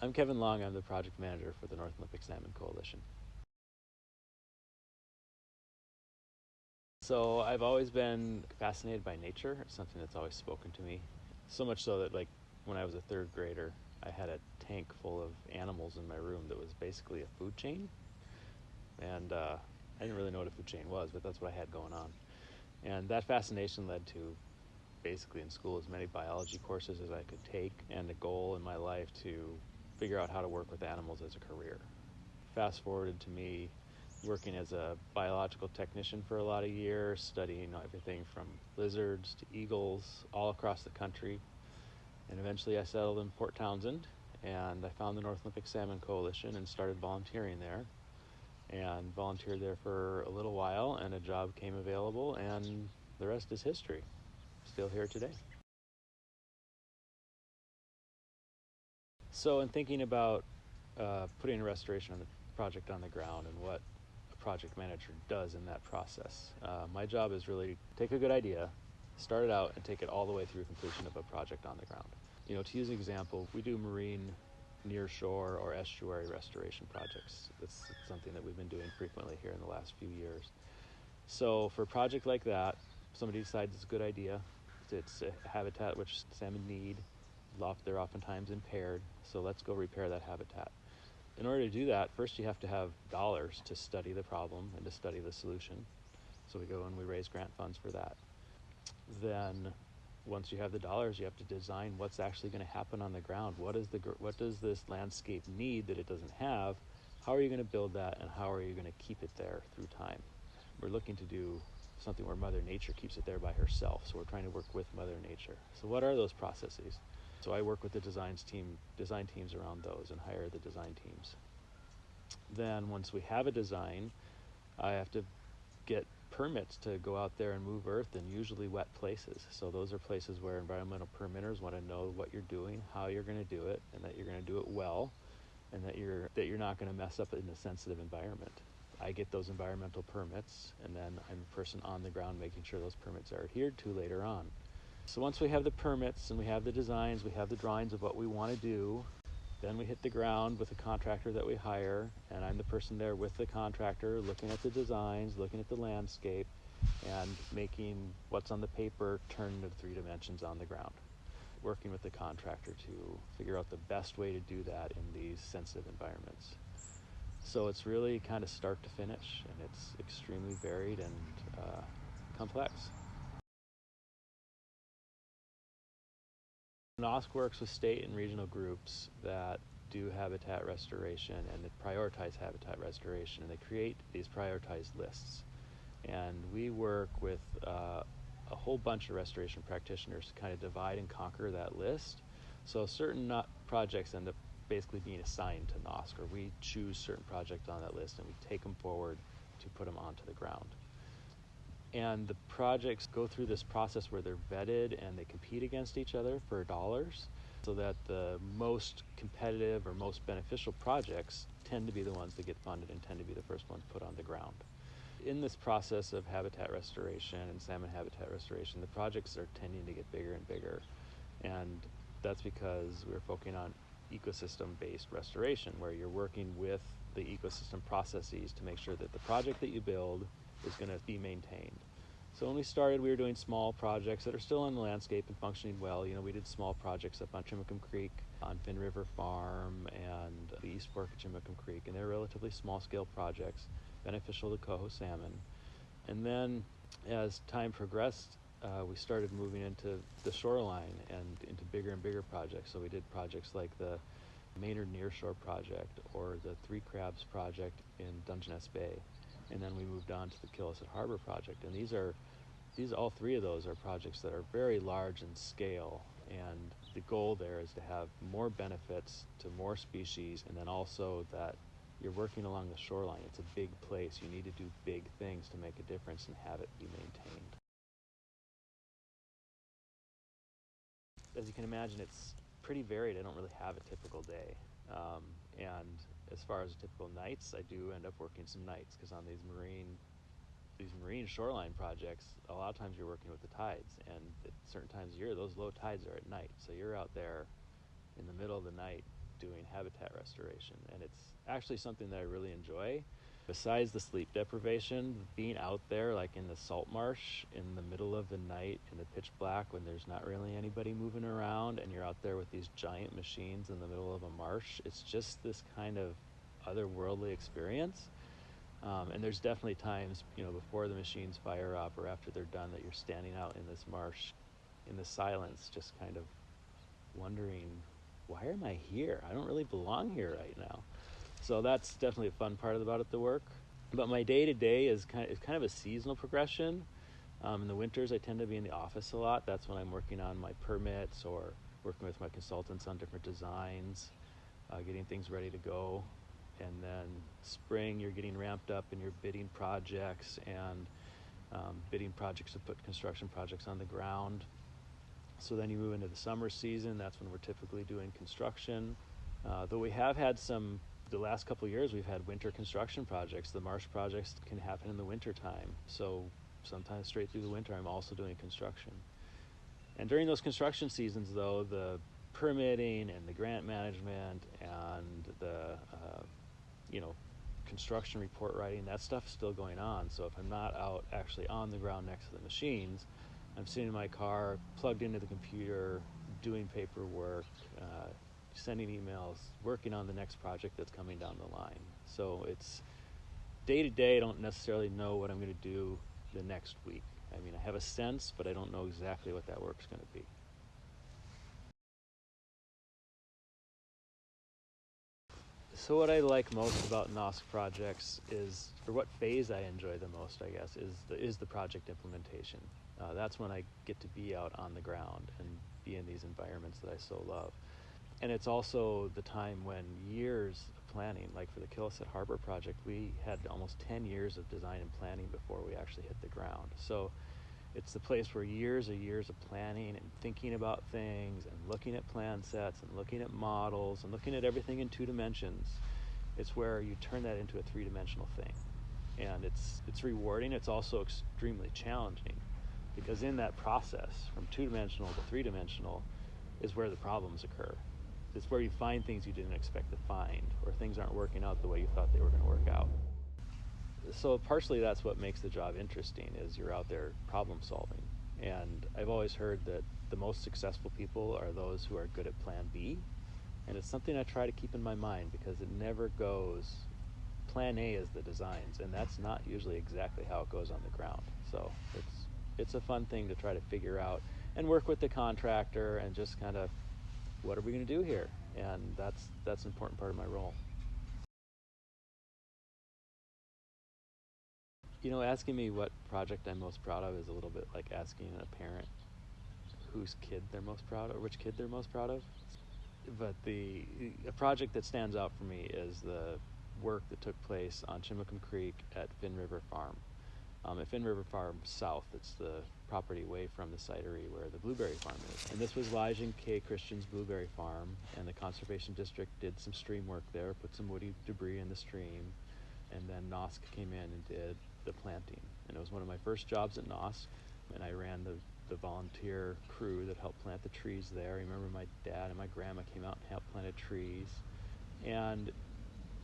I'm Kevin Long. I'm the project manager for the North Olympic Salmon Coalition. So I've always been fascinated by nature. It's something that's always spoken to me. So much so that, like, when I was a third grader, I had a tank full of animals in my room that was basically a food chain. And I didn't really know what a food chain was, but that's what I had going on. And that fascination led to, basically in school, as many biology courses as I could take, and a goal in my life to figure out how to work with animals as a career. Fast forwarded to me working as a biological technician for a lot of years, studying everything from lizards to eagles all across the country. And eventually I settled in Port Townsend, and I found the North Olympic Salmon Coalition and started volunteering there. And volunteered there for a little while, and a job came available, and the rest is history. Still here today. So in thinking about putting a restoration on the project on the ground and what a project manager does in that process, my job is really take a good idea, start it out, and take it all the way through completion of a project on the ground. To use an example, we do marine nearshore or estuary restoration projects. That's something that we've been doing frequently here in the last few years. So for a project like that, somebody decides it's a good idea. It's a habitat which salmon need. They're oftentimes impaired, so let's go repair that habitat. In order to do that, first you have to have dollars to study the problem and to study the solution. So we go and we raise grant funds for that. Then once you have the dollars, you have to design what's actually going to happen on the ground. What does this landscape need that it doesn't have? How are you going to build that, and how are you going to keep it there through time? We're looking to do something where Mother Nature keeps it there by herself, so we're trying to work with Mother Nature. So what are those processes? So I work with the design teams around those, and hire the design teams. Then once we have a design, I have to get permits to go out there and move earth in usually wet places. So those are places where environmental permitters want to know what you're doing, how you're going to do it, and that you're going to do it well, and that you're not going to mess up in a sensitive environment. I get those environmental permits, and then I'm the person on the ground making sure those permits are adhered to later on. So once we have the permits and we have the designs, we have the drawings of what we want to do, then we hit the ground with a contractor that we hire, and I'm the person there with the contractor looking at the designs, looking at the landscape, and making what's on the paper turn into 3 dimensions on the ground. Working with the contractor to figure out the best way to do that in these sensitive environments. So it's really kind of start to finish, and it's extremely varied and complex. NOSC works with state and regional groups that do habitat restoration and that prioritize habitat restoration, and they create these prioritized lists. And we work with a whole bunch of restoration practitioners to kind of divide and conquer that list. So certain projects end up basically being assigned to NOSC, or we choose certain projects on that list and we take them forward to put them onto the ground. And the projects go through this process where they're vetted and they compete against each other for dollars, so that the most competitive or most beneficial projects tend to be the ones that get funded and tend to be the first ones put on the ground. In this process of habitat restoration and salmon habitat restoration, the projects are tending to get bigger and bigger. And that's because we're focusing on ecosystem-based restoration, where you're working with the ecosystem processes to make sure that the project that you build is going to be maintained. So when we started, we were doing small projects that are still on the landscape and functioning well. We did small projects up on Chimacum Creek, on Finn River Farm, and the East Fork of Chimacum Creek, and they're relatively small-scale projects, beneficial to coho salmon. And then as time progressed, we started moving into the shoreline and into bigger and bigger projects. So we did projects like the Maynard Nearshore Project or the Three Crabs Project in Dungeness Bay. And then we moved on to the Killisset Harbor Project. And all 3 of those are projects that are very large in scale. And the goal there is to have more benefits to more species, and then also that you're working along the shoreline. It's a big place. You need to do big things to make a difference and have it be maintained. As you can imagine, it's pretty varied. I don't really have a typical day. And as far as typical nights, I do end up working some nights, because on these marine shoreline projects, a lot of times you're working with the tides, and at certain times of year, those low tides are at night. So you're out there in the middle of the night doing habitat restoration, and it's actually something that I really enjoy. Besides the sleep deprivation, being out there like in the salt marsh in the middle of the night in the pitch black when there's not really anybody moving around and you're out there with these giant machines in the middle of a marsh, it's just this kind of otherworldly experience. And there's definitely times, before the machines fire up or after they're done, that you're standing out in this marsh in the silence, just kind of wondering, why am I here? I don't really belong here right now. So that's definitely a fun part about the work. But my day-to-day is kind of a seasonal progression. In the winters, I tend to be in the office a lot. That's when I'm working on my permits or working with my consultants on different designs, getting things ready to go. And then spring, you're getting ramped up and you're bidding projects and bidding projects to put construction projects on the ground. So then you move into the summer season. That's when we're typically doing construction. Though we have had the last couple of years, we've had winter construction projects. The marsh projects can happen in the winter time. So sometimes straight through the winter, I'm also doing construction. And during those construction seasons, though, the permitting and the grant management and the, construction report writing, that stuff is still going on. So if I'm not out actually on the ground next to the machines, I'm sitting in my car, plugged into the computer, doing paperwork, sending emails, working on the next project that's coming down the line. So it's day to day. I don't necessarily know what I'm going to do the next week. I mean, I have a sense, but I don't know exactly what that work's going to be. So what I like most about NOSC projects is, or what phase I enjoy the most, I guess, is the project implementation. That's when I get to be out on the ground and be in these environments that I so love. And it's also the time when years of planning, like for the Killisett Harbor project, we had almost 10 years of design and planning before we actually hit the ground. So it's the place where years of planning and thinking about things and looking at plan sets and looking at models and looking at everything in 2 dimensions. It's where you turn that into a 3-dimensional thing. And it's rewarding. It's also extremely challenging, because in that process, from 2-dimensional to 3-dimensional, is where the problems occur. It's where you find things you didn't expect to find, or things aren't working out the way you thought they were going to work out. So partially that's what makes the job interesting, is you're out there problem solving. And I've always heard that the most successful people are those who are good at plan B. And it's something I try to keep in my mind, because it never goes, plan A is the designs, and that's not usually exactly how it goes on the ground. So it's a fun thing to try to figure out and work with the contractor and just kind of, what are we going to do here? And that's an important part of my role. Asking me what project I'm most proud of is a little bit like asking a parent whose kid they're most proud of, or which kid they're most proud of. But a project that stands out for me is the work that took place on Chimacum Creek at Finn River Farm. At Finn River Farm South, it's the property away from the cidery where the blueberry farm is. And this was Elijah K. Christian's blueberry farm, and the Conservation District did some stream work there, put some woody debris in the stream, and then NOSC came in and did the planting. And it was one of my first jobs at NOSC, and I ran the volunteer crew that helped plant the trees there. I remember my dad and my grandma came out and helped plant trees. And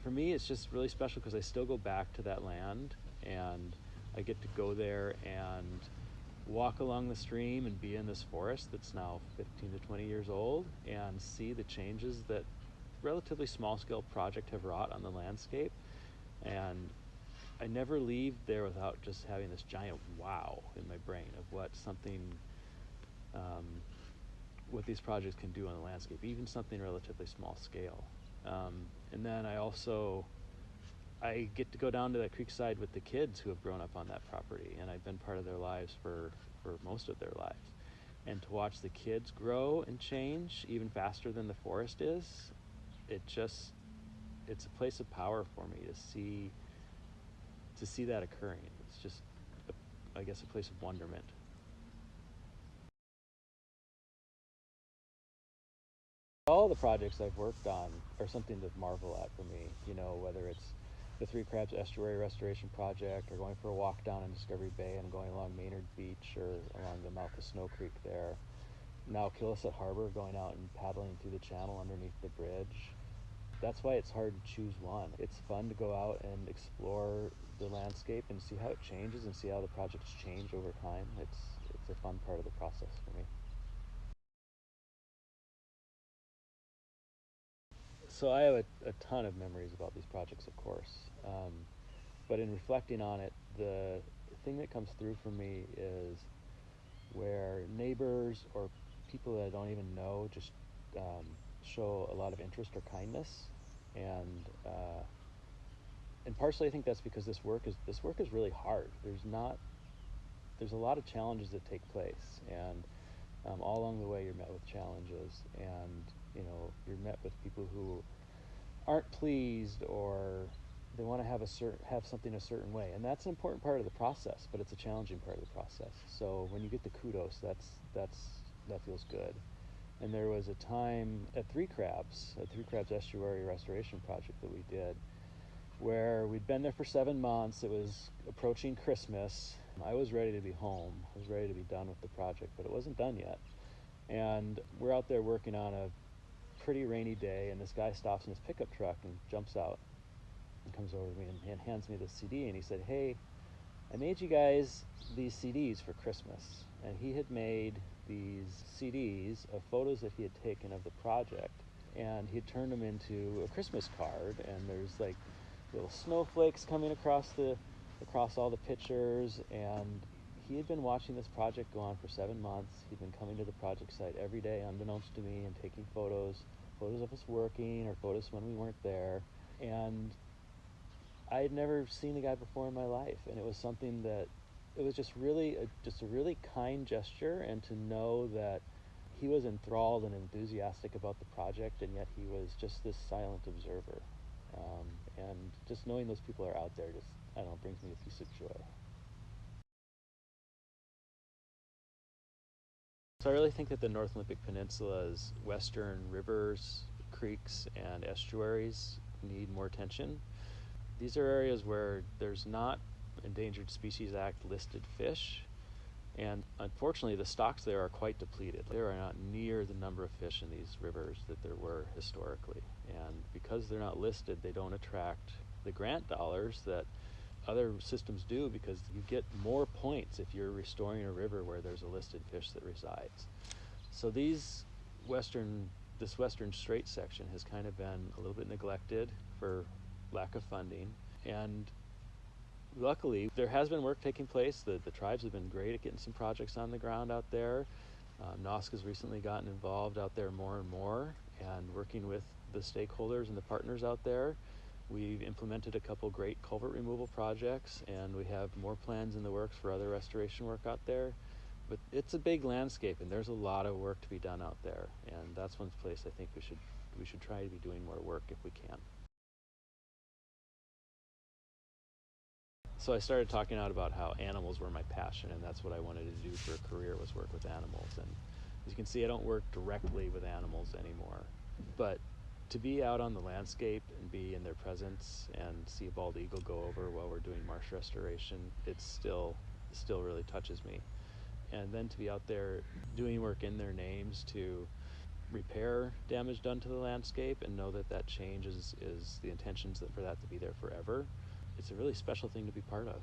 for me, it's just really special because I still go back to that land, and I get to go there and walk along the stream and be in this forest that's now 15 to 20 years old, and see the changes that relatively small-scale project have wrought on the landscape. And I never leave there without just having this giant wow in my brain of what these projects can do on the landscape, even something relatively small scale. And then I get to go down to that creekside with the kids who have grown up on that property, and I've been part of their lives for most of their lives. And to watch the kids grow and change even faster than the forest is, it's a place of power for me to see that occurring. It's just, I guess, a place of wonderment. All the projects I've worked on are something to marvel at for me, whether it's the Three Crabs Estuary Restoration Project, or going for a walk down in Discovery Bay and going along Maynard Beach or along the mouth of Snow Creek there. Now Killisett Harbor, going out and paddling through the channel underneath the bridge. that's why it's hard to choose one. It's fun to go out and explore the landscape and see how it changes and see how the projects change over time. It's a fun part of the process for me. So I have a ton of memories about these projects, of course. But in reflecting on it, the thing that comes through for me is where neighbors or people that I don't even know just show a lot of interest or kindness, and partially I think that's because this work is really hard. There's a lot of challenges that take place, and all along the way you're met with challenges, and you're met with people who aren't pleased, or they want to have something a certain way, and that's an important part of the process, but it's a challenging part of the process. So when you get the kudos, that feels good. And there was a time at Three Crabs Estuary Restoration Project that we did, where we'd been there for 7 months. It was approaching Christmas. I was ready to be home. I was ready to be done with the project, but it wasn't done yet. And we're out there working on a pretty rainy day, and this guy stops in his pickup truck and jumps out and comes over to me and hands me the CD, and he said, "Hey, I made you guys these CDs for Christmas." And he had made these CDs of photos that he had taken of the project, and he had turned them into a Christmas card, and there's like little snowflakes coming across all the pictures. And he had been watching this project go on for 7 months. He'd been coming to the project site every day, unbeknownst to me, and taking photos of us working, or photos when we weren't there. And I had never seen the guy before in my life, and it was something that it was just a really kind gesture, and to know that he was enthralled and enthusiastic about the project, and yet he was just this silent observer. And just knowing those people are out there, just, I don't know, brings me a piece of joy. So I really think that the North Olympic Peninsula's western rivers, creeks, and estuaries need more attention. These are areas where there's not Endangered Species Act listed fish, and unfortunately the stocks there are quite depleted. There are not near the number of fish in these rivers that there were historically, and because they're not listed, they don't attract the grant dollars that other systems do, because you get more points if you're restoring a river where there's a listed fish that resides. So this Western Strait section has kind of been a little bit neglected for lack of funding, and luckily there has been work taking place. The tribes have been great at getting some projects on the ground out there. NOSC has recently gotten involved out there more and more, and working with the stakeholders and the partners out there. We've implemented a couple great culvert removal projects, and we have more plans in the works for other restoration work out there. But it's a big landscape, and there's a lot of work to be done out there, and that's one place I think we should try to be doing more work if we can. So I started talking out about how animals were my passion, and that's what I wanted to do for a career, was work with animals. And as you can see, I don't work directly with animals anymore, but to be out on the landscape and be in their presence and see a bald eagle go over while we're doing marsh restoration, it still really touches me. And then to be out there doing work in their names to repair damage done to the landscape, and know that change is the intentions for that to be there forever. It's a really special thing to be part of.